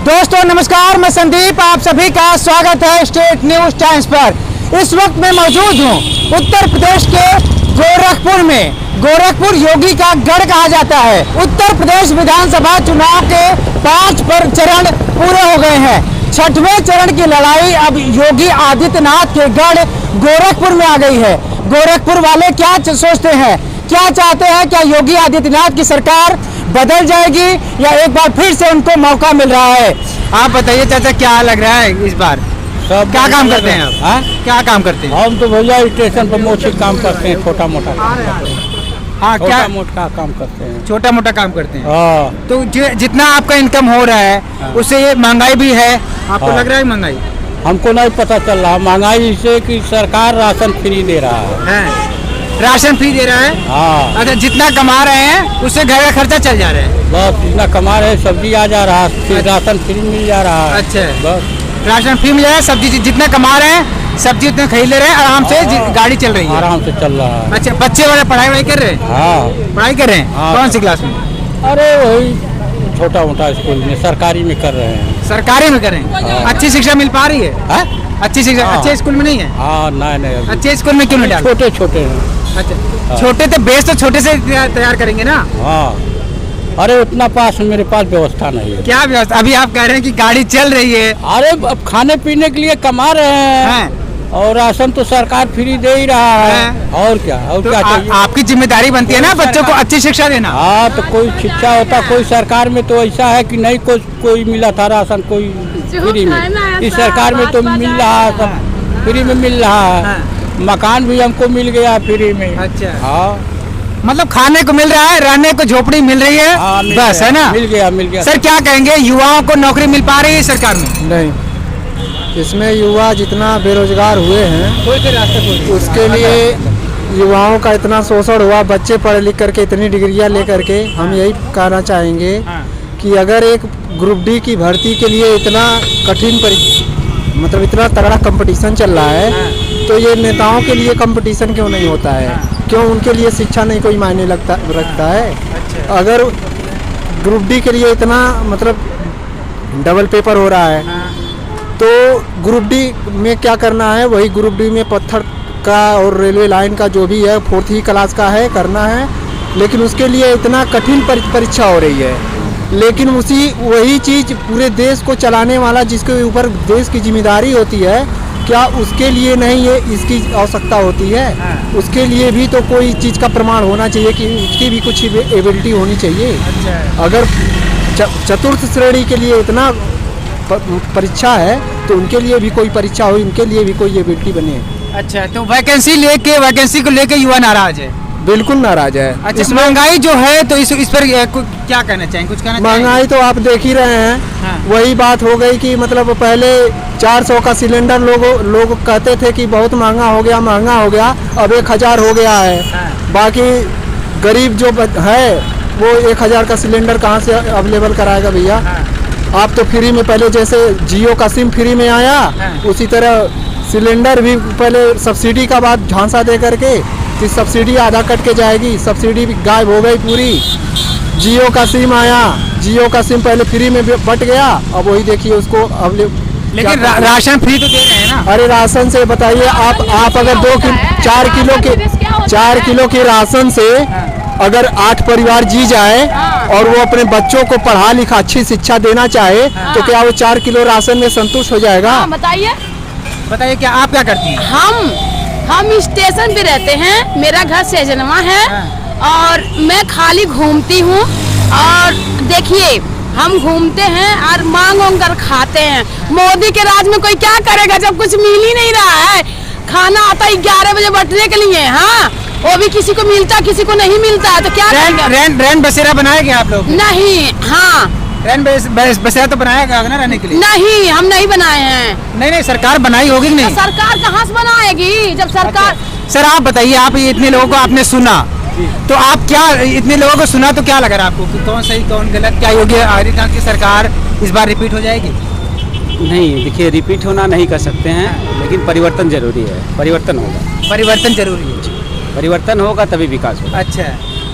दोस्तों नमस्कार, मैं संदीप, आप सभी का स्वागत है स्टेट न्यूज टाइम्स पर। इस वक्त मैं मौजूद हूं उत्तर प्रदेश के गोरखपुर में। गोरखपुर योगी का गढ़ कहा जाता है। उत्तर प्रदेश विधानसभा चुनाव के 5 चरण पूरे हो गए हैं। 6वें चरण की लड़ाई अब योगी आदित्यनाथ के गढ़ गोरखपुर में आ गई है। गोरखपुर वाले क्या सोचते हैं, क्या चाहते हैं? क्या योगी आदित्यनाथ की सरकार बदल जाएगी या एक बार फिर से उनको मौका मिल रहा है? आप बताइए चाचा, क्या लग रहा है इस बार? सब क्या काम करते हैं आप? क्या काम करते हैं? हम तो भैया स्टेशन पर मोची काम करते हैं, छोटा मोटा हाँ, क्या मोटा काम करते हैं? छोटा मोटा काम करते हैं। हाँ। तो जितना आपका इनकम हो रहा है उससे ये महंगाई भी है, आपको लग रहा है महंगाई? हमको नहीं पता चल रहा महंगाई से कि सरकार राशन फ्री दे रहा है। राशन फ्री दे रहा है? हाँ। अगर जितना कमा रहे हैं उससे घर का खर्चा चल जा रहा है। बस जितना कमा रहे सब्जी आ जा रहा है, राशन फ्री मिल जा रहा है। अच्छा, बस राशन फ्री मिल रहा है, सब्जी जितना कमा रहे हैं सब्जी उतना खरीद ले रहे हैं, आराम से गाड़ी चल रही है, आराम से चल रहा है। अच्छा, बच्चे वाले पढ़ाई कर रहे हैं? हाँ, पढ़ाई कर रहे हैं। हाँ। कौन सी क्लास में? अरे वही छोटा मोटा स्कूल में, सरकारी में कर रहे हैं। सरकारी में कर रहे हैं। हाँ। अच्छी शिक्षा मिल पा रही है? हाँ? अच्छी शिक्षा अच्छे स्कूल में नहीं है? हाँ, नहीं अच्छे स्कूल में क्यों नहीं डाल? छोटे छोटे हैं। अच्छा, छोटे तो बेस तो छोटे से तैयार करेंगे ना। हाँ, अरे उतना पास मेरे पास व्यवस्था नहीं है। क्या व्यवस्था? अभी आप कह रहे हैं कि गाड़ी चल रही है। अरे अब खाने पीने के लिए कमा रहे हैं और राशन तो सरकार फ्री दे ही रहा है। और क्या तो चाहिए? आपकी जिम्मेदारी बनती है ना बच्चों को अच्छी शिक्षा देना। हाँ, तो कोई शिक्षा होता, कोई सरकार में तो ऐसा है कि नहीं कोई मिला था राशन, कोई फ्री में। इस सरकार में तो मिल रहा है, सब फ्री में मिल रहा है। मकान भी हमको मिल गया फ्री में। अच्छा, हाँ, मतलब खाने को मिल रहा है, रहने को झोपड़ी मिल रही है। हाँ, बस है ना? मिल गया। सर क्या कहेंगे, युवाओं को नौकरी मिल पा रही है सरकार में? नहीं, इसमें युवा जितना बेरोजगार हुए हैं उसके लिए युवाओं का इतना शोषण हुआ। बच्चे पढ़ लिख करके इतनी डिग्रियां ले करके हम यही कहना चाहेंगे कि अगर एक ग्रुप डी की भर्ती के लिए इतना कठिन मतलब इतना तगड़ा कंपटीशन चल रहा है तो ये नेताओं के लिए कंपटीशन क्यों नहीं होता है? क्यों उनके लिए शिक्षा नहीं कोई मायने रखता है? अगर ग्रुप डी के लिए इतना मतलब डबल पेपर हो रहा है तो ग्रुप डी में क्या करना है? वही ग्रुप डी में पत्थर का और रेलवे लाइन का जो भी है 4th क्लास का है करना है, लेकिन उसके लिए इतना कठिन परीक्षा हो रही है। लेकिन वही चीज़ पूरे देश को चलाने वाला जिसके ऊपर देश की जिम्मेदारी होती है, क्या उसके लिए नहीं है इसकी आवश्यकता होती है? उसके लिए भी तो कोई चीज़ का प्रमाण होना चाहिए कि उसकी भी कुछ एबिलिटी होनी चाहिए। अगर चतुर्थ श्रेणी के लिए इतना परीक्षा है तो उनके लिए भी कोई परीक्षा हो, उनके लिए भी कोई एबिलिटी बने। अच्छा, तो वैकेंसी को लेके युवा नाराज है? बिल्कुल नाराज है। अच्छा, इसमें महंगाई जो है तो इस पर क्या कहना चाहेंगे? कुछ कहना? महंगाई तो आप देख ही रहे हैं। हाँ। वही बात हो गई कि मतलब पहले 400 का सिलेंडर लोग कहते थे कि बहुत महंगा हो गया, अब 1000 हो गया है। हाँ। बाकी गरीब जो है वो 1000 का सिलेंडर कहाँ से अवेलेबल कराएगा भैया? हाँ। आप तो फ्री में, पहले जैसे जियो का सिम फ्री में आया उसी तरह सिलेंडर भी पहले सब्सिडी का बाद झांसा दे करके कि सब्सिडी आधा कट के जाएगी, सब्सिडी भी गायब हो गई पूरी। जियो का सिम आया, जियो का सिम पहले फ्री में बट गया, अब वही देखिए उसको अब लेकिन राशन फ्री तो दे रहे हैं ना? अरे राशन से बताइए आप अगर 4 किलो के राशन से अगर 8 परिवार जी जाए और वो अपने बच्चों को पढ़ा लिखा अच्छी शिक्षा देना चाहे तो क्या वो 4 किलो राशन में संतुष्ट हो जाएगा? बताइए क्या आप क्या करती हैं? हम स्टेशन पे रहते हैं, मेरा घर सहजनवा है और मैं खाली घूमती हूँ। और देखिए हम घूमते हैं और मांग कर खाते हैं। मोदी के राज में कोई क्या करेगा जब कुछ मिल ही नहीं रहा है? खाना आता है 11 बजे बटने के लिए, हाँ वो भी किसी को मिलता किसी को नहीं मिलता है तो क्या रैन बसेरा बनाया गया आप लोग? नहीं। हाँ, रैन बसेरा तो बनाया गया ना रहने के लिए? नहीं, हम नहीं बनाए हैं। नहीं, सरकार बनाई होगी नहीं? तो सरकार कहाँ से बनाएगी जब सरकार। अच्छा। सर आप बताइए, आप इतने लोगों को आपने सुना तो आप क्या, इतने लोगों को सुना तो क्या लग रहा है आपको कि कौन सही कौन गलत? क्या योगी आदित्यनाथ की सरकार इस बार रिपीट हो जाएगी? नहीं, देखिए रिपीट होना नहीं कर सकते हैं, लेकिन परिवर्तन जरूरी है। परिवर्तन होगा, परिवर्तन जरूरी है। परिवर्तन होगा तभी विकास होगा। अच्छा,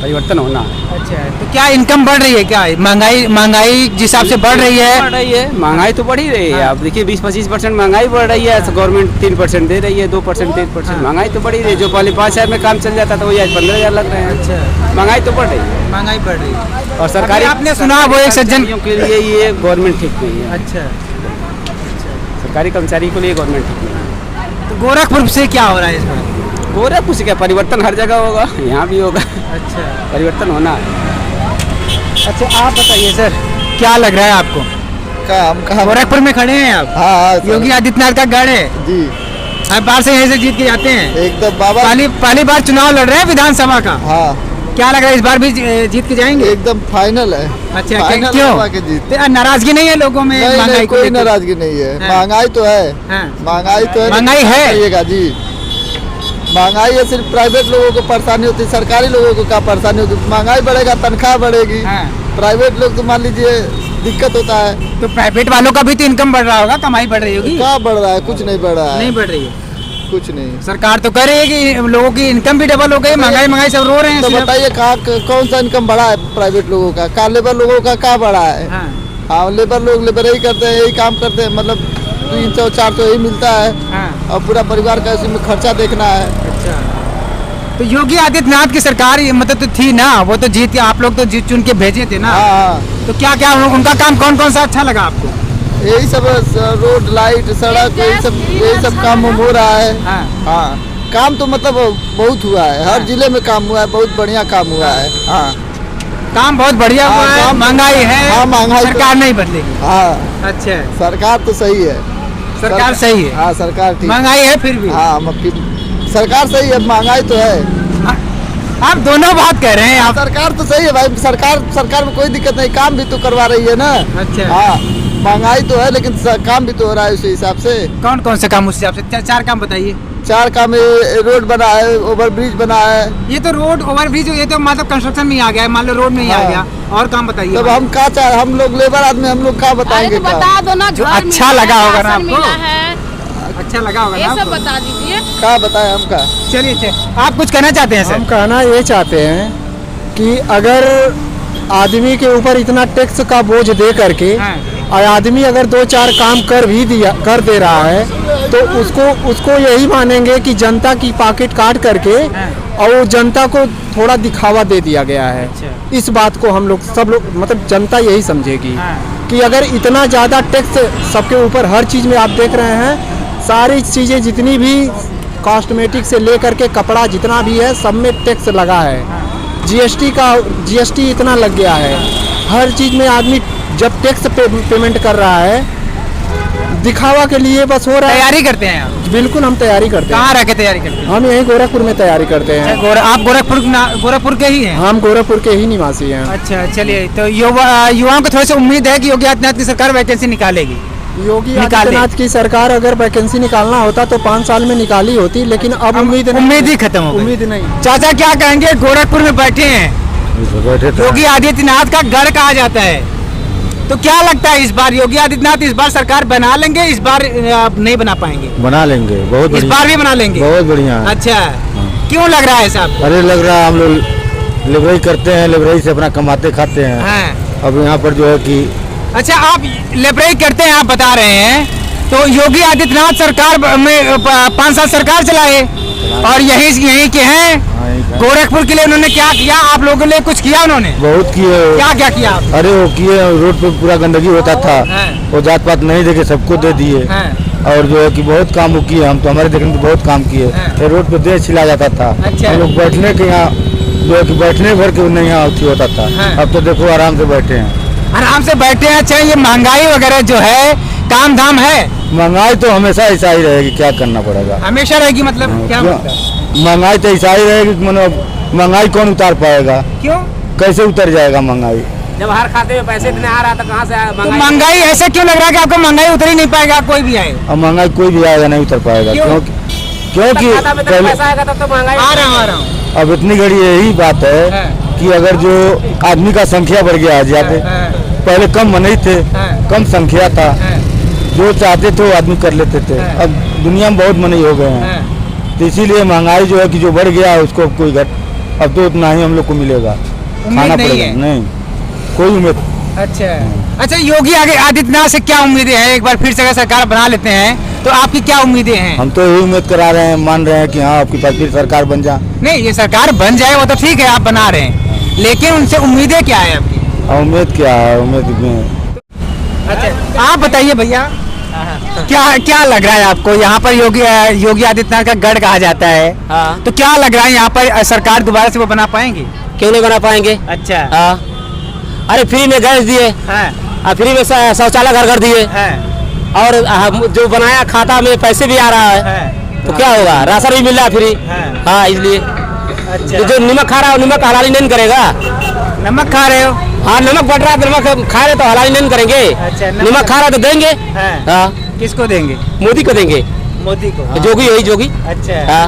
परिवर्तन होना है। अच्छा, तो क्या इनकम बढ़ रही है? क्या महंगाई जिस हिसाब से बढ़ रही है? बढ़ रही है, महंगाई तो बढ़ ही रही है। अब देखिए 20-25% महंगाई बढ़ रही है, गवर्नमेंट 3% दे रही है, 2% 3%, महंगाई तो बढ़ ही रही है। जो पहले 5,000 में काम चल जाता था वही आज 15,000 लग रहे हैं। अच्छा, महंगाई तो बढ़ रही है। महंगाई बढ़ रही है। और सरकारी आपने सुना वो एक सज्जन के लिए ये गवर्नमेंट ठीक नहीं है। अच्छा, सरकारी कर्मचारी के लिए गवर्नमेंट ठीक नहीं है। तो गोरखपुर से क्या हो रहा है इस बार? गोरखपुर से क्या परिवर्तन हर जगह होगा, यहाँ भी होगा। अच्छा परिवर्तन होना है। अच्छा, आप बताइए सर, क्या लग रहा है आपको? हम कहाँ? गोरखपुर में खड़े हैं आप? हाँ योगी आदित्यनाथ का गढ़ है, जी, हर बार से यहीं से जीत के जाते हैं। एकदम बाबा। पहली बार चुनाव लड़ रहे हैं विधानसभा का। हाँ, क्या लग रहा है इस बार भी जीत के जाएंगे? एकदम फाइनल है। अच्छा, फाइनल क्यों? होगा कि जीत। तो नाराजगी नहीं है लोगों में? नहीं, महंगाई को कोई लेकर? नाराजगी नहीं है। हाँ। महंगाई तो है, हाँ। महंगाई तो है, महंगाई लेकिन है। करिएगा जी, महंगाई है। सिर्फ प्राइवेट लोगों को परेशानी होती है, सरकारी लोगों को क्या परेशानी होती है? महंगाई बढ़ेगा, तनख्वाह बढ़ेगी। हाँ। प्राइवेट लोग तो मान लीजिए दिक्कत होता है। तो प्राइवेट वालों का भी तो इनकम बढ़ रहा होगा, कमाई बढ़ रही होगी? क्या बढ़ रहा है? कुछ नहीं बढ़ रहा है। नहीं बढ़ रही है। कुछ नहीं। सरकार तो कह रही है कि लोगों की इनकम भी डबल हो गई, महंगाई सब रो रहे हैं। तो सिर्फ। बताइए कहाँ कौन सा इनकम बढ़ा है प्राइवेट लोगों का लेबर लोगों का क्या बढ़ा है? हाँ। हाँ, लेबर लोग लेबर ही करते हैं, यही काम करते हैं, मतलब 300-400 यही मिलता है। हाँ। और पूरा परिवार का इसी में खर्चा देखना है। अच्छा, तो योगी आदित्यनाथ की सरकार मतलब तो थी ना, वो तो जीत के आप लोग तो जीत चुन के भेजे थे ना। हाँ, तो क्या क्या उनका काम कौन कौन सा अच्छा लगा आपको? यही सब रोड लाइट सड़क यही सब काम हो रहा है। हाँ। हाँ, काम तो मतलब बहुत हुआ है, हर जिले में काम हुआ है, बहुत बढ़िया काम हुआ है। हाँ, काम बहुत बढ़िया हुआ है। काम- महंगाई है। हाँ, महंगाई तो- सरकार नहीं बदलेगी। हाँ, अच्छा, सरकार तो सही है। सरकार सही है। हाँ, सरकार ठीक। महंगाई है फिर भी। हाँ, सरकार सही है, महंगाई तो है। आप दोनों बात कह रहे हैं आप। सरकार तो सही है भाई, सरकार में कोई दिक्कत नहीं, काम भी तो करवा रही है ना। अच्छा। हाँ, महंगाई तो है लेकिन काम भी तो हो रहा है उसी हिसाब से। कौन कौन से काम उस हिसाब से? चार काम बताइए। 4 काम, रोड बना है, ओवर ब्रिज बना है। ये तो रोड ओवर ब्रिज, ये तो मतलब कंस्ट्रक्शन में ही आ गया है, मान लो रोड में ही आ हाँ। गया। और काम बताइए। तब हम क्या चाह, हम लोग लेबर आदमी, हम लोग क्या अरे बताएंगे? तो क्या बता दो ना, जो घर अच्छा मिला लगा है, होगा ना राशन आपको? मिला है, अच्छा लगा होगा ये ना सब आपको? बता दीजिए। क्या बताएं हम का? चलिए, आप कुछ कहना चाहते हैं सर? हम कहना ये चाहते हैं कि अगर आदमी के ऊपर इतना टैक्स का बोझ दे करके हाँ। और आदमी अगर 2-4 काम कर दे रहा है तो उसको यही मानेंगे कि जनता की पॉकेट काट करके हाँ। और वो जनता को थोड़ा दिखावा दे दिया गया है। अच्छा। इस बात को हम लोग सब लोग मतलब जनता यही समझेगी हाँ। कि अगर इतना ज़्यादा टैक्स सबके ऊपर, हर चीज़ में आप देख रहे हैं, सारी चीज़ें जितनी भी कॉस्मेटिक से लेकर के कपड़ा जितना भी है सब में टैक्स लगा है। जीएसटी इतना लग गया है। हर चीज़ में आदमी जब टैक्स पेमेंट कर रहा है, दिखावा के लिए बस हो रहा है। तैयारी करते हैं आप? बिल्कुल, हम तैयारी करते हैं। कहाँ रह के तैयारी करते हैं? हम यहीं गोरखपुर में तैयारी करते हैं। आप गोरखपुर के ही हैं? हम गोरखपुर के ही निवासी हैं। अच्छा, चलिए, तो युवाओं को थोड़ी सी उम्मीद है कि योगी आदित्यनाथ की सरकार वैकेंसी निकालेगी। योगी निकाले। आदित्यनाथ की सरकार अगर वैकेंसी निकालना होता तो 5 साल में निकाली होती, लेकिन अब उम्मीद ही खत्म हो गई। उम्मीद नहीं। चाचा क्या कहेंगे? गोरखपुर में बैठे हैं, योगी आदित्यनाथ का गढ़ कहा जाता है, तो क्या लगता है इस बार योगी आदित्यनाथ इस बार सरकार बना लेंगे? इस बार नहीं बना पाएंगे? बना लेंगे, बहुत इस बढ़िया। बार भी बना लेंगे? बहुत बढ़िया है। अच्छा, क्यों लग रहा है साहब? अरे लग रहा है हम लोग लेबराई करते हैं, लेबराई से अपना कमाते खाते हैं। हाँ। अब यहाँ पर जो है कि अच्छा, आप लेबराई करते हैं, आप बता रहे हैं, तो योगी आदित्यनाथ सरकार में 5 साल सरकार चलाए और यही के हैं। गोरखपुर के लिए उन्होंने क्या किया? आप लोगों के लिए कुछ किया उन्होंने? बहुत किए। क्या क्या किया? अरे वो किए, रोड पे पूरा गंदगी होता था, हाँ। वो जात पात नहीं देके सबको दे दिए। हाँ। और जो है कि बहुत काम वो किए, हम तो हमारे देखने में बहुत काम किए। हाँ। ये रोड पे देह छिला जाता था। अच्छा। हम लोग बैठने के यहाँ जो है कि बैठने भर के नहीं यहाँ होता था। हाँ। अब तो देखो आराम से बैठे हैं। आराम से बैठे हैं। अच्छा, ये महंगाई वगैरह जो है, काम धाम है? महंगाई तो हमेशा ऐसा ही रहेगी, क्या करना पड़ेगा? हमेशा रहेगी मतलब? क्या क्यों? मतलब? महंगाई तो ऐसा ही रहेगी, मतलब महंगाई कौन उतार पाएगा? क्यों? कैसे उतर जाएगा महंगाई? जब हर खाते में पैसे इतने आ रहा था, कहाँ से तो महंगाई ऐसे क्यों लग रहा है कि आपको महंगाई उतर ही नहीं पाएगा? कोई भी आए, अब महंगाई कोई भी आएगा नहीं उतर पाएगा। क्यों? क्योंकि पहले आएगा तब तो महंगाई आ रहा हूँ। अब इतनी घड़ी यही बात है कि अगर जो आदमी का संख्या बढ़ गया आज ज्यादा, पहले कम मनी थे, कम संख्या था, जो चाहते थे वो आदमी कर लेते थे। अब दुनिया में बहुत मनी हो गए हैं, तो इसीलिए महंगाई जो है कि जो बढ़ गया उसको कोई अब तो उतना ही हम लोग को मिलेगा, उम्मीद खाना नहीं पड़ेगा। है। नहीं, कोई उम्मीद। अच्छा योगी आदित्यनाथ से क्या उम्मीदें हैं? एक बार फिर से अगर सरकार बना लेते हैं तो आपकी क्या उम्मीदें हैं? हम तो यही उम्मीद करा रहे हैं, मान रहे हैं कि हाँ आपकी फिर सरकार बन जा। नहीं, ये सरकार बन जाए वो तो ठीक है, आप बना रहे हैं, लेकिन उनसे उम्मीदें क्या है आपकी? उम्मीद क्या है, उम्मीद में अच्छा आप बताइए भैया, क्या क्या लग रहा है आपको? यहाँ पर योगी आदित्यनाथ का गढ़ कहा जाता है, हाँ। तो क्या लग रहा है यहाँ पर सरकार दोबारा से वो बना पाएंगे? क्यों नहीं बना पाएंगे? अच्छा हाँ, अरे फ्री में गैस दिए, फ्री में शौचालय घर घर दिए, और जो बनाया खाता में पैसे भी आ रहा है, तो क्या होगा? राशन भी मिल रहा है फ्री। हाँ, इसलिए जो नमक खा रहा है नमक हलाली नहीं करेगा। नमक खा रहे हो? हाँ, नमक बढ़ रहा है, नमक खा रहे तो हलाली नहीं करेंगे। अच्छा, नमक खा रहा तो देंगे। हाँ, किसको देंगे? मोदी को देंगे। मोदी को? जोगी यही जोगी। अच्छा हाँ,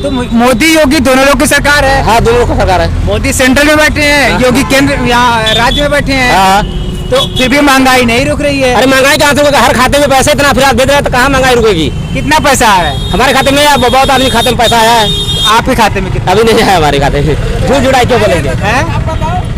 तो मोदी योगी दोनों लोग की सरकार है? हाँ, दोनों का सरकार है। मोदी सेंट्रल में बैठे हैं, योगी केंद्र यहाँ राज्य में बैठे हैं, हाँ, तो फिर भी महंगाई नहीं रुक रही है। अरे महंगाई कहाँ से होगा? हर खाते में पैसे इतना फिर आप भेज रहे हैं तो कहाँ महंगाई रुकेगी? कितना पैसा आ रहा है हमारे खाते में या बहुत आदमी खाते में पैसा आया है? आपके खाते में? कितना अभी नहीं है हमारे खाते में। झूठ जुड़ाई क्यों बोलेंगे? है?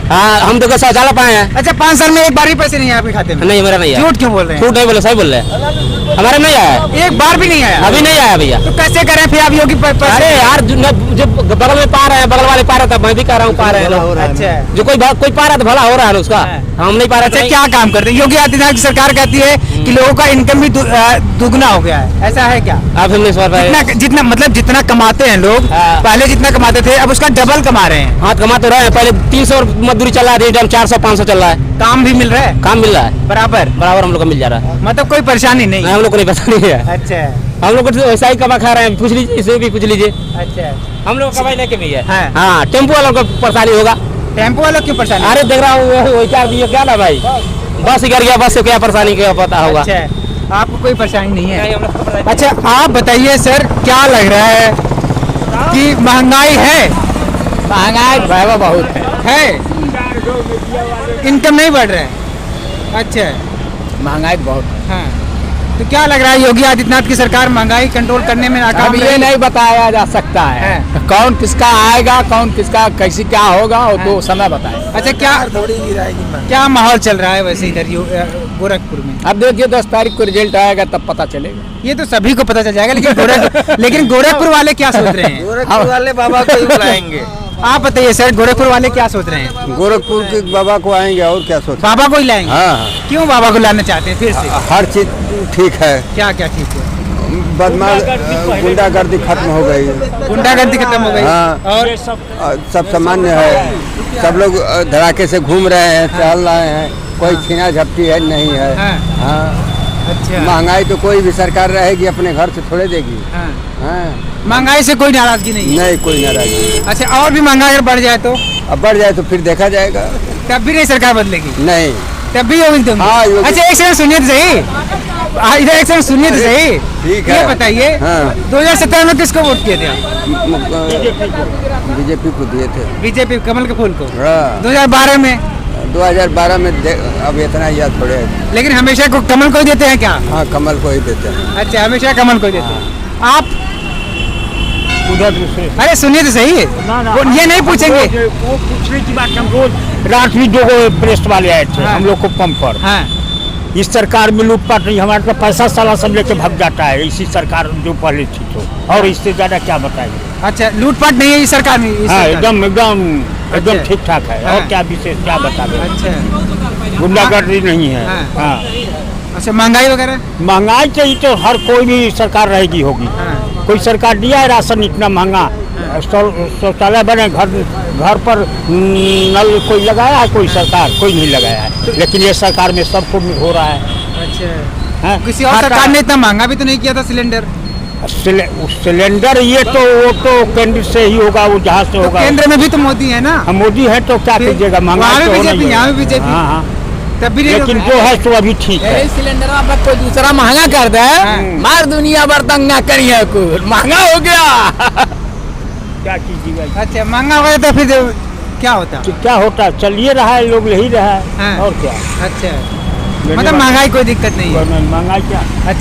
हाँ, हम तो शौचालय पाए हैं। अच्छा 5 साल में एक बार भी पैसे नहीं आए आपके खाते में? नहीं, मेरा नहीं आया। झूठ क्यों बोल रहे हैं? झूठ नहीं बोले, सही बोल रहे हैं। हमारे नहीं आया है। एक बार भी नहीं आया? अभी नहीं आया भैया। तो कैसे करें फिर आप योगी अरे यार, जो बगल में पा रहे हैं, बगल वाले पा रहे हैं, मैं भी कह रहा हूँ पा रहे हैं। अच्छा जो कोई पा रहा है तो भला हो रहा है उसका, हम नहीं पा रहे। अच्छा क्या काम करते हैं? योगी आदित्यनाथ की सरकार कहती है कि लोगों का इनकम भी दुगना हो गया है, ऐसा है क्या? आप हमने सवाल पाए। जितना मतलब जितना कमाते हैं लोग, हाँ। पहले जितना कमाते थे अब उसका डबल कमा रहे हैं। हाँ, कमा तो रहे हैं। पहले 300 मजदूरी चल रहा है, 400-500 चल रहा है। काम भी मिल रहा है? काम मिल रहा है बराबर हम लोग को मिल जा रहा है। मतलब कोई परेशानी नहीं? हम लोग को नहीं पता नहीं है। अच्छा हम लोग को तो वैसा ही कमा खा रहे हैं। पूछ लीजिए, इसे भी पूछ लीजिए। अच्छा हम लोग कमाई नहीं कमी है। हाँ। हाँ, टेम्पो वालों को परेशानी होगा। टेम्पो वालों क्यों परेशानी? अरे देख रहा हूँ वही क्या ना भाई, बस गिर गया, बस से क्या परेशानी क्या पता होगा। अच्छा आपको कोई परेशानी नहीं है? नहीं, हम लोग को परेशानी अच्छा आप बताइए सर, क्या लग रहा है कि महंगाई है? महंगाई बहुत है, इनकम नहीं बढ़ रहा है? अच्छा महंगाई बहुत। हाँ, तो क्या लग रहा है योगी आदित्यनाथ की सरकार महंगाई कंट्रोल करने में नाकाम अब ये रही? नहीं बताया जा सकता है कौन किसका आएगा, कौन किसका कैसे क्या होगा, वो तो समय बताए। अच्छा क्या माहौल चल रहा है वैसे इधर गोरखपुर में? अब देखिए 10 तारीख को रिजल्ट आएगा तब पता चलेगा। ये तो सभी को पता चल जाएगा, लेकिन गोरखपुर वाले क्या सोच रहे हैं? गोरखपुर वाले बाबा को ही बुलाएंगे। आप बताइए सर, गोरखपुर वाले क्या सोच रहे हैं? गोरखपुर के बाबा को आएंगे और क्या सोच। बाबा को ही लाएंगे? हाँ, क्यों बाबा को लाना चाहते हैं फिर से? हर चीज ठीक है, क्या क्या ठीक है? बदमाश गुंडागर्दी खत्म हो गई, गुंडागर्दी खत्म हो गई। हाँ। और सब सामान्य है, सब लोग धड़ाके से घूम रहे हैं, टहल रहे हैं, कोई छीना झपटी है नहीं है। हाँ। हाँ, अच्छा महंगाई तो कोई भी सरकार रहेगी अपने घर से थोड़े देगी। हाँ। हाँ, महंगाई से कोई नाराजगी नहीं है? नहीं कोई नाराजगी। अच्छा और भी महंगाई अगर बढ़ जाए तो? अब बढ़ जाए तो फिर देखा जाएगा। तब भी नहीं सरकार बदलेगी? नहीं, तब भी योगी तुम? हाँ, योगी। अच्छा एक सेकंड सुनिए तो सही, इधर एक सेकंड सुनिए तो सही। ठीक ये है। बताइए हाँ। 2017 में किसको वोट किए थे आप? बीजेपी को दिए थे। बीजेपी कमल के फूल को? हाँ। 2012 में? 2012 में अब इतना याद थोड़े है। लेकिन हमेशा को कमल को ही देते हैं क्या? हाँ, कमल को ही देते हैं। अच्छा हमेशा कमल को ही देते हैं। आप उधर दूसरे अरे सुनिए तो सही, वो ये नहीं पूछेंगे। वो पूछने की बात हम रोज रात भी जो प्रेस वाले आए थे हाँ। हम लोग को पंप पर। हाँ इस सरकार में लूटपाट नहीं, हमारे तो पैसा साला सब लेके भाग जाता है इसी सरकार जो पहले थी तो, और इससे ज्यादा क्या बताएंगे। अच्छा लूटपाट नहीं है इस सरकार में? इस हाँ, सरकार एकदम एकदम एकदम अच्छा। ठीक ठाक है। हाँ। और क्या विशेष क्या बतावे, अच्छा गुंडागर्दी नहीं है। हाँ। हाँ, अच्छा महंगाई वगैरह? महंगाई से ही तो हर कोई भी सरकार रहेगी होगी। हाँ। कोई सरकार दिया है राशन इतना महंगा, शौचालय बने, घर पर नल कोई लगाया है? कोई सरकार कोई नहीं लगाया है, लेकिन ये सरकार में सबको हो रहा है। अच्छा हाँ? किसी और हाँ, सरकार ने इतना महंगा भी तो नहीं किया था सिलेंडर? सिलेंडर ये तो वो तो केंद्र से ही होगा, वो जहाँ से होगा। केंद्र में भी तो मोदी है ना? हम मोदी है तो क्या कीजिएगा, महंगाई वहाँ तो भी होना बीजेपी, ही है। यहाँ भी बीजेपी। हाँ, हाँ। तब भी नहीं लेकिन रोका। जो है सो अभी ठीक है। सिलेंडर में कोई दूसरा महंगा कर दे, हाँ। मार दुनिया भर दंगा करिए, कुछ महंगा हो गया। क्या कीजिएगा, अच्छा महंगा हो गया तो फिर क्या होता? तो क्या होता, चलिए रहा है, लोग यही रहा है। हाँ। और क्या, अच्छा मतलब महंगाई कोई दिक्कत नहीं है? महंगाई क्या। अच्छा